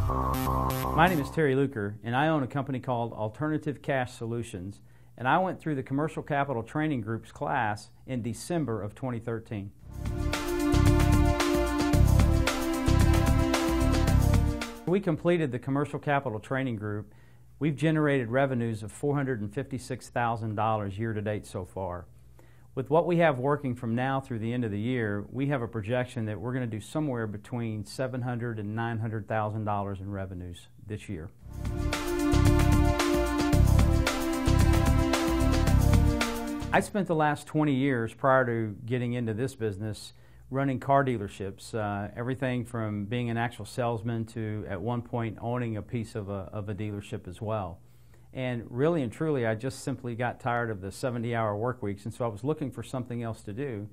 My name is Terry Luker, and I own a company called Alternative Cash Solutions, and I went through the Commercial Capital Training Group's class in December of 2013. We completed the Commercial Capital Training Group. We've generated revenues of $456,000 year-to-date so far. With what we have working from now through the end of the year, we have a projection that we're going to do somewhere between $700,000 and $900,000 in revenues this year. I spent the last 20 years prior to getting into this business running car dealerships, everything from being an actual salesman to at one point owning a piece of a dealership as well. And really and truly, I just simply got tired of the 70-hour work weeks, and so I was looking for something else to do.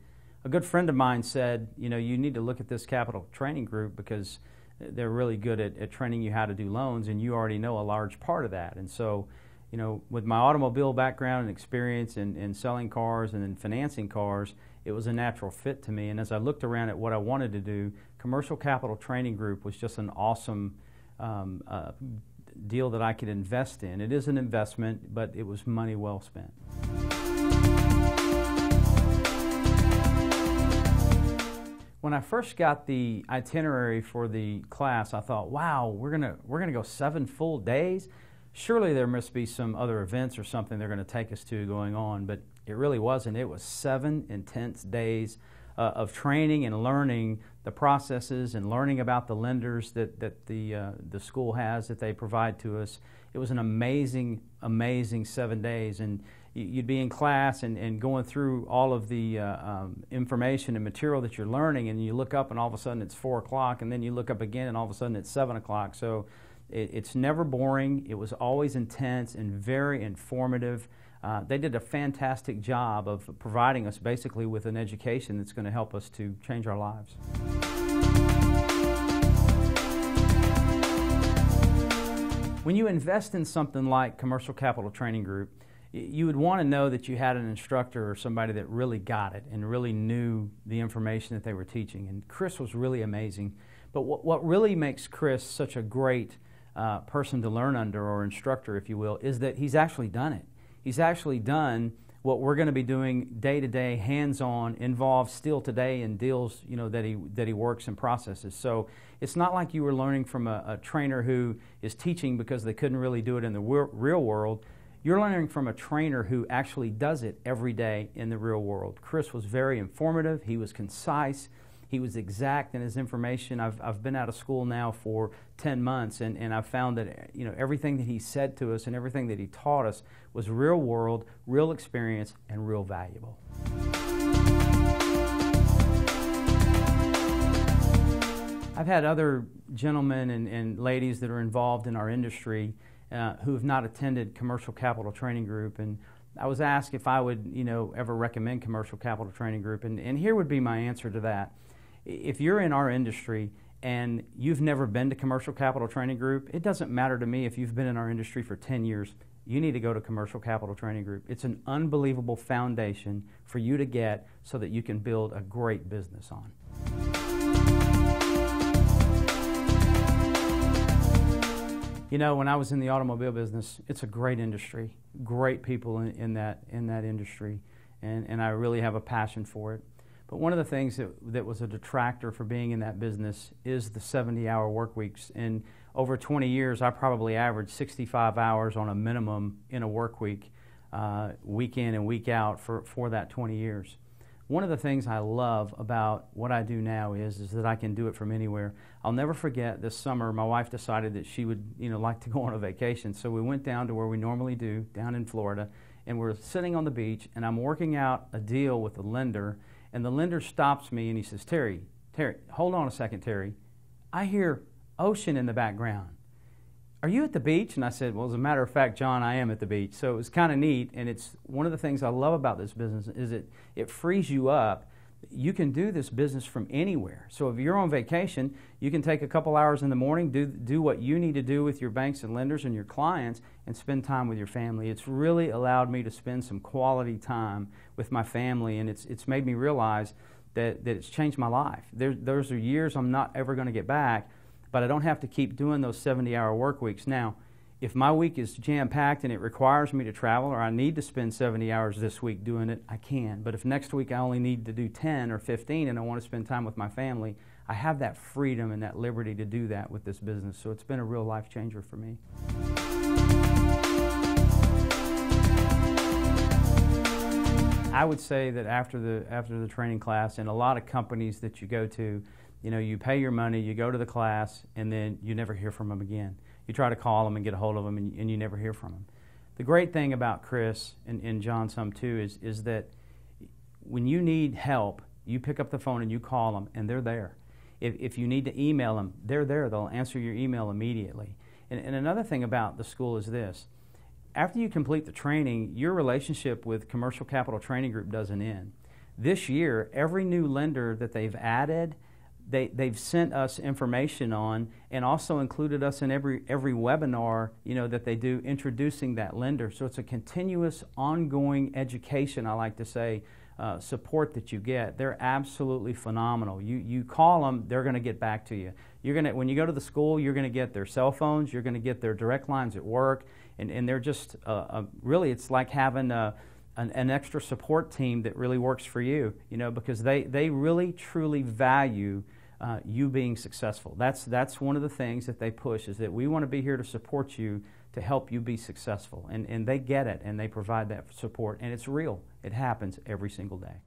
A good friend of mine said, you know, you need to look at this capital training group because they're really good at training you how to do loans, and you already know a large part of that. And so, you know, with my automobile background and experience in selling cars and in financing cars, it was a natural fit to me. And as I looked around at what I wanted to do, Commercial Capital Training Group was just an awesome deal that I could invest in. It is an investment, but it was money well spent. When I first got the itinerary for the class, I thought, wow, we're gonna go 7 full days? Surely there must be some other events or something they're going to take us to going on, but it really wasn't. It was 7 intense days of training and learning the processes and learning about the lenders that the school has that they provide to us. It was an amazing, amazing 7 days, and you'd be in class and going through all of the information and material that you're learning, and you look up and all of a sudden it's 4 o'clock, and then you look up again and all of a sudden it's 7 o'clock. So it's never boring. It was always intense and very informative. They did a fantastic job of providing us basically with an education that's going to help us to change our lives. When you invest in something like Commercial Capital Training Group, you would want to know that you had an instructor or somebody that really got it and really knew the information that they were teaching. And Chris was really amazing. But what really makes Chris such a great person to learn under, or instructor, if you will, is that he's actually done it. He's actually done what we're going to be doing day-to-day, hands-on, involved still today in deals, you know, that he works and processes. So it's not like you were learning from a trainer who is teaching because they couldn't really do it in the real world. You're learning from a trainer who actually does it every day in the real world. Chris was very informative. He was concise. He was exact in his information. I've been out of school now for 10 months, and I've found that, you know, everything that he said to us and everything that he taught us was real world, real experience, and real valuable. I've had other gentlemen and ladies that are involved in our industry who have not attended Commercial Capital Training Group, and I was asked if I would, you know, ever recommend Commercial Capital Training Group, and here would be my answer to that. If you're in our industry and you've never been to Commercial Capital Training Group, it doesn't matter to me if you've been in our industry for 10 years. You need to go to Commercial Capital Training Group. It's an unbelievable foundation for you to get so that you can build a great business on. You know, when I was in the automobile business, it's a great industry, great people in that industry, and I really have a passion for it. But one of the things that was a detractor for being in that business is the 70-hour work weeks. And over 20 years, I probably averaged 65 hours on a minimum in a work week, week in and week out for that 20 years. One of the things I love about what I do now is that I can do it from anywhere. I'll never forget this summer, my wife decided that she would, you know, like to go on a vacation. So we went down to where we normally do, down in Florida, and we're sitting on the beach, and I'm working out a deal with a lender. And the lender stops me and he says, Terry, hold on a second, Terry. I hear ocean in the background. Are you at the beach? And I said, well, as a matter of fact, John, I am at the beach. So it was kind of neat, and it's one of the things I love about this business is it frees you up. You can do this business from anywhere. So if you're on vacation, you can take a couple hours in the morning, do what you need to do with your banks and lenders and your clients, and spend time with your family. It's really allowed me to spend some quality time with my family, and it's made me realize that it's changed my life. Those are years I'm not ever going to get back, but I don't have to keep doing those 70-hour work weeks. Now, if my week is jam-packed and it requires me to travel, or I need to spend 70 hours this week doing it, I can. But if next week I only need to do 10 or 15 and I want to spend time with my family, I have that freedom and that liberty to do that with this business. So it's been a real life changer for me. I would say that after the training class, and a lot of companies that you go to, you know, you pay your money, you go to the class, and then you never hear from them again. You try to call them and get a hold of them, and you never hear from them. The great thing about Chris and John some too is that when you need help, you pick up the phone and you call them, and they're there. If you need to email them, they're there. They'll answer your email immediately. And another thing about the school is this. After you complete the training, your relationship with Commercial Capital Training Group doesn't end. This year, every new lender that they've added, they've sent us information on, and also included us in every webinar, you know, that they do introducing that lender. So it's a continuous, ongoing education, I like to say, support that you get. They're absolutely phenomenal. You call them, they're going to get back to you. When you go to the school, you're going to get their cell phones, you're going to get their direct lines at work, and they're just really, it's like having an extra support team that really works for you, you know, because they really truly value you being successful. That's one of the things that they push, is that we want to be here to support you, to help you be successful. And they get it, and they provide that support, and it's real. It happens every single day.